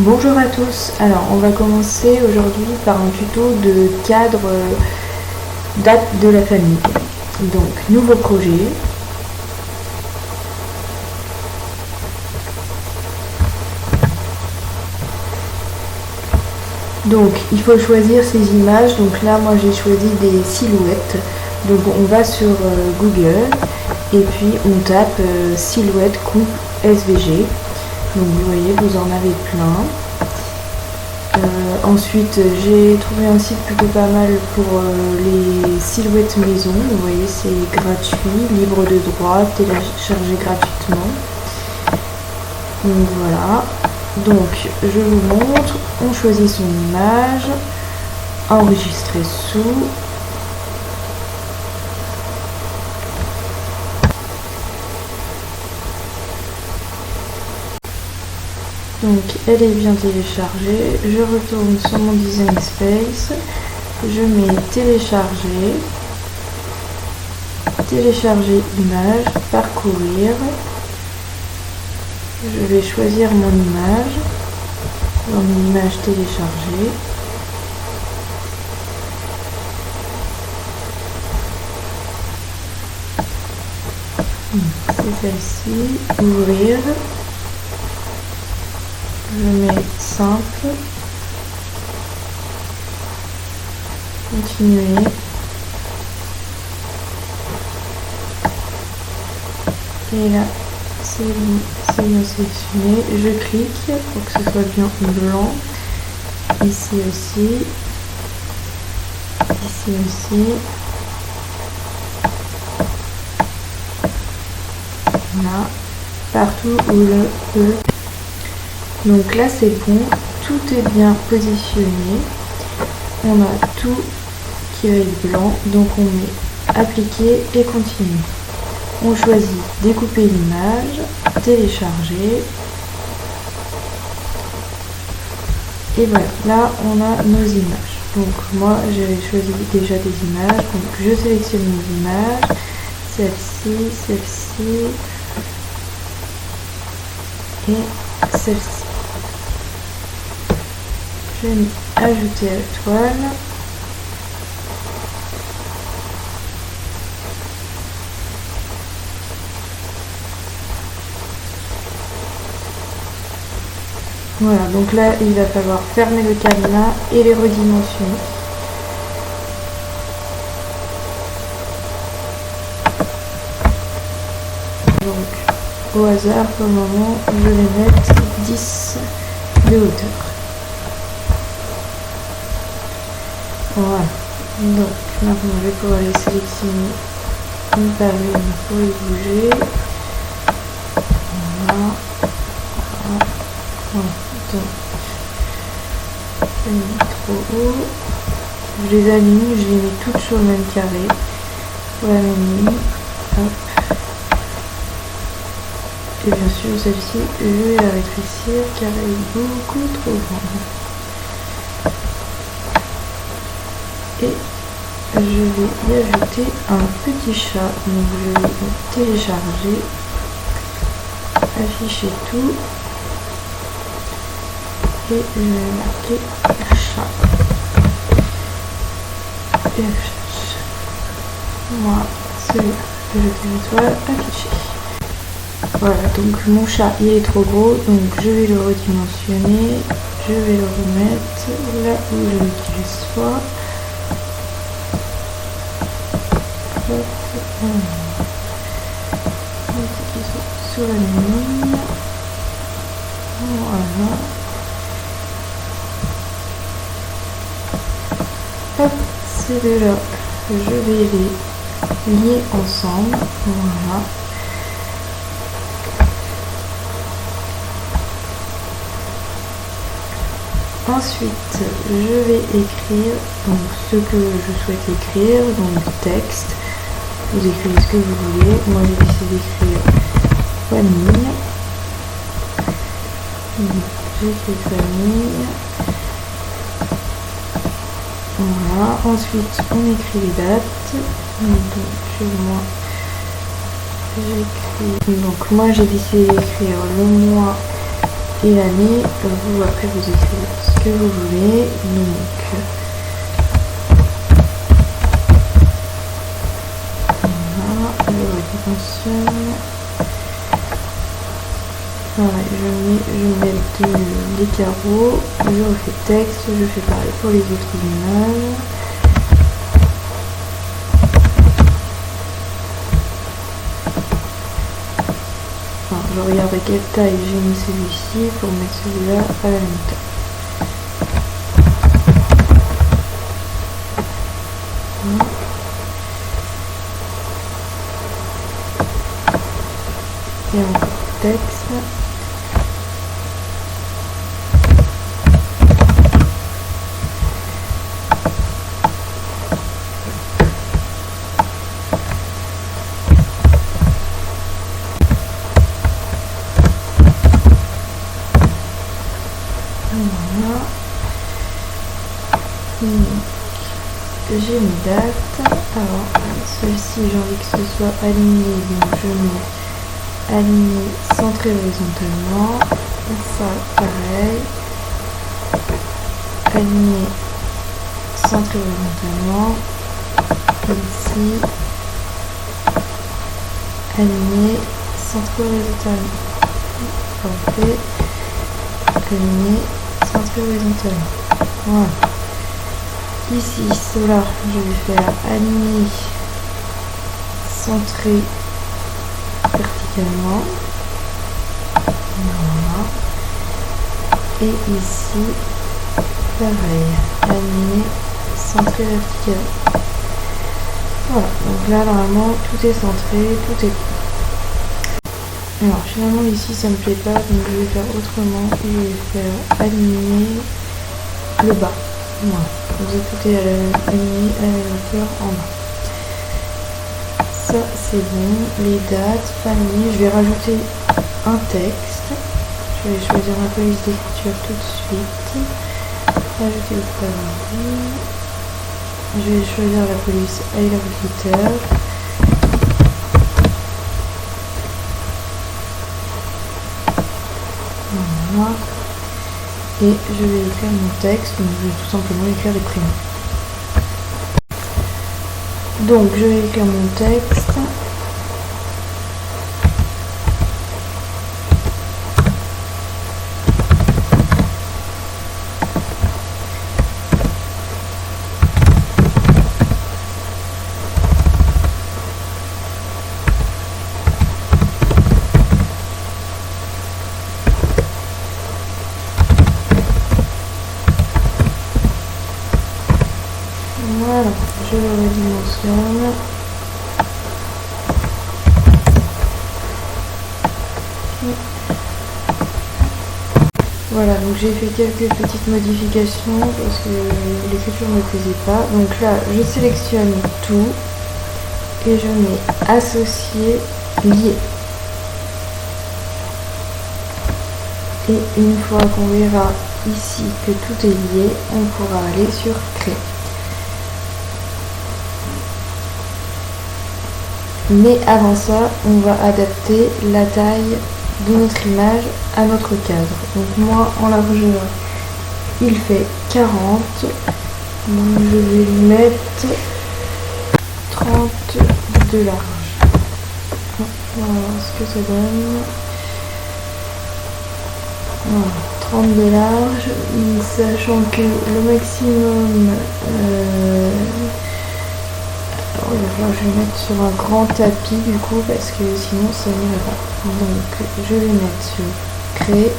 Bonjour à tous, alors on va commencer aujourd'hui par un tuto de cadre date de la famille. Donc nouveau projet. Donc il faut choisir ces images, donc là moi j'ai choisi des silhouettes. Donc on va sur Google et puis on tape silhouette coupe SVG. Donc vous voyez, vous en avez plein. Ensuite j'ai trouvé un site plutôt pas mal pour les silhouettes maison. Vous voyez, c'est gratuit, libre de droit, téléchargé gratuitement. Donc voilà. Donc je vous montre, on choisit son image, enregistrer sous. Donc elle est bien téléchargée, je retourne sur mon design space, je mets télécharger, télécharger image, parcourir, je vais choisir mon image, dans mon image téléchargée. C'est celle-ci, ouvrir. Je mets simple, continuer, et là c'est bon, c'est bien sélectionné, je clique pour que ce soit bien blanc, ici aussi, là, partout où le peut. Donc là c'est bon, tout est bien positionné, on a tout qui est blanc, donc on met appliquer et continuer. On choisit découper l'image, télécharger, et voilà, là on a nos images. Donc moi j'avais choisi déjà des images, donc je sélectionne mes images, celle-ci, et celle-ci. Je vais ajouter à la toile. Voilà, donc là il va falloir fermer le cadenas et les redimensionner. Donc au hasard pour le moment je vais mettre 10 de hauteur. Voilà, donc maintenant je vais pouvoir les sélectionner une par une pour les bouger. Voilà. Donc, je les mets trop haut. Je les aligne, je les mets toutes sur le même carré. Pour la même ligne. Hop. Et bien sûr celle-ci, je vais la rétrécir car elle est beaucoup trop grande. Et je vais y ajouter un petit chat. Donc je vais télécharger, afficher tout et je vais marquer chat. Et affiche. Moi, celui-là, je vais l'étoile afficher. Voilà, donc mon chat il est trop gros, donc je vais le redimensionner, je vais le remettre là où je l'utilise pas. Sur la ligne, voilà. Hop, c'est de là que je vais les lier ensemble, voilà. Ensuite, je vais écrire donc ce que je souhaite écrire, donc texte. Vous écrivez ce que vous voulez. Moi j'ai décidé d'écrire famille. J'écris famille. Voilà. Ensuite on écrit les dates. Donc chez moi j'écris. Donc moi j'ai décidé d'écrire le mois Et l'année, vous après vous écrivez ce que vous voulez. Donc voilà, le qui fonctionne. Pareil, je mets les carreaux, je refais texte, je fais pareil pour les autres images. Enfin, je regarde à quelle taille j'ai mis celui-ci pour mettre celui-là à la même taille. Voilà. Et encore texte. Voilà. J'ai une date. Alors, celle-ci, j'ai envie que ce soit aligné. Donc, je mets aligné, centré horizontalement. Ça, pareil. Aligné, centré horizontalement. Ici, aligné, centré horizontalement. Parfait. Aligné, centré horizontalement. Voilà. Ici, cela, je vais faire aligné, centré verticalement. Voilà. Et ici, pareil, aligné, centré verticalement. Voilà, donc là, normalement, tout est centré, tout est bon. Alors, finalement, ici, ça me plaît pas, donc je vais faire autrement. Je vais faire aligner le bas. Voilà. Vous écoutez aligné à la hauteur en bas. Ça c'est bon. Les dates, famille. Je vais rajouter un texte. Je vais choisir ma police d'écriture tout de suite. Rajouter le favori. Je vais choisir la police I love glitter. Voilà. Et je vais écrire mon texte, donc je vais tout simplement écrire les prénoms. Donc je vais écrire mon texte. Voilà, je le redimensionne. Voilà, donc j'ai fait quelques petites modifications parce que l'écriture ne me plaisait pas. Donc là, je sélectionne tout et je mets associer, lier. Et une fois qu'on verra ici que tout est lié, on pourra aller sur créer. Mais avant ça, on va adapter la taille de notre image à notre cadre. Donc moi, en largeur, il fait 40. Donc je vais lui mettre 30 de large. On va voir ce que ça donne. Voilà, 30 de large, sachant que le maximum... il va falloir que je le mette sur un grand tapis du coup parce que sinon ça n'irait pas. Donc je vais mettre sur créer.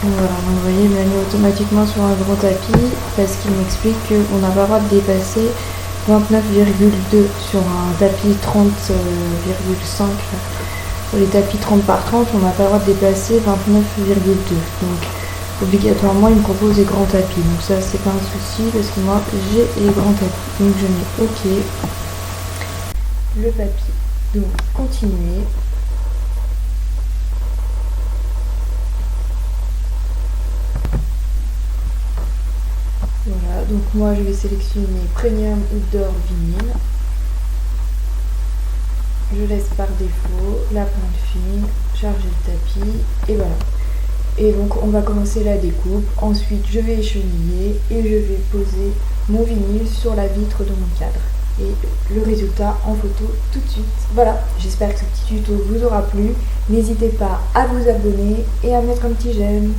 Voilà, donc vous voyez, il m'a mis automatiquement sur un grand tapis parce qu'il m'explique qu'on n'a pas le droit de dépasser 29,2 sur un tapis 30,5. Sur les tapis 30 par 30, on n'a pas le droit de dépasser 29,2. Donc obligatoirement, il me propose des grands tapis. Donc ça, c'est pas un souci parce que moi, j'ai les grands tapis. Donc je mets OK. Le papier. Donc continuer. Donc moi je vais sélectionner Premium Outdoor Vinyle. Je laisse par défaut la pointe fine, charger le tapis et voilà. Et donc on va commencer la découpe. Ensuite je vais écheniller et je vais poser mon vinyle sur la vitre de mon cadre. Et le résultat en photo tout de suite. Voilà, j'espère que ce petit tuto vous aura plu. N'hésitez pas à vous abonner et à mettre un petit j'aime.